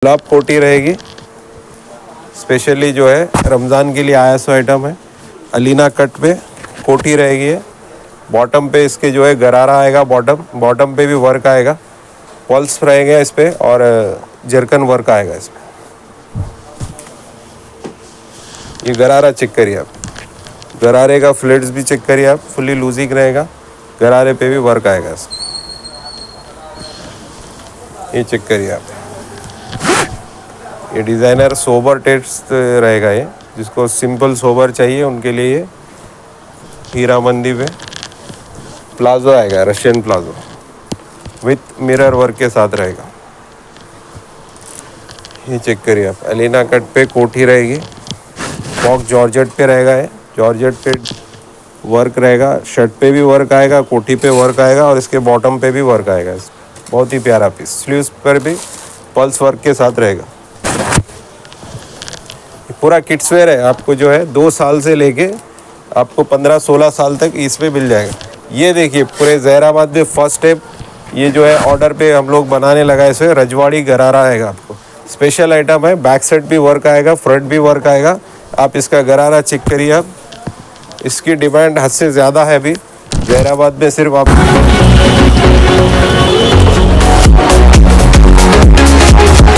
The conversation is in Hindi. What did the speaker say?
गुलाब कोटी रहेगी, स्पेशली जो है रमज़ान के लिए आया सो आइटम है। अलीना कट पे कोटी रहेगी है। बॉटम पे इसके जो है गरारा आएगा, बॉटम पे भी वर्क आएगा, पल्स रहेगा इस पर और जरकन वर्क आएगा इस पर। ये गरारा चेक करिए आप, गरारे का फ्लेट्स भी चेक करिए आप, फुली लूजिंग रहेगा, गरारे पे भी वर्क आएगा इसमें। ये चेक करिए आप, ये डिज़ाइनर सोबर टेस्ट रहेगा। ये जिसको सिंपल सोबर चाहिए उनके लिए ये हीरामंदी पे प्लाजो आएगा, Russian palazzo with mirror work के साथ रहेगा। ये चेक करिए आप, अलीना कट पे कोठी रहेगी, पॉक जॉर्जेट पे रहेगा। ये जॉर्जेट पे वर्क रहेगा, शर्ट पे भी वर्क आएगा, कोठी पे वर्क आएगा और इसके बॉटम पे भी वर्क आएगा। बहुत ही प्यारा पीस, स्लीव्स पर भी पल्स वर्क के साथ रहेगा। पूरा किड्स वेयर है, आपको जो है 2 साल से लेके आपको 15-16 साल तक इसमें मिल जाएगा। ये देखिए पूरे जहराबाद में फर्स्ट स्टेप ये जो है ऑर्डर पे हम लोग बनाने लगा है। इसमें रजवाड़ी गरारा आएगा, आपको स्पेशल आइटम है। बैक साइड भी वर्क आएगा, फ्रंट भी वर्क आएगा। आप इसका गरारा चेक करिए आप, इसकी डिमांड हद से ज़्यादा है अभी जहराबाद में। सिर्फ आप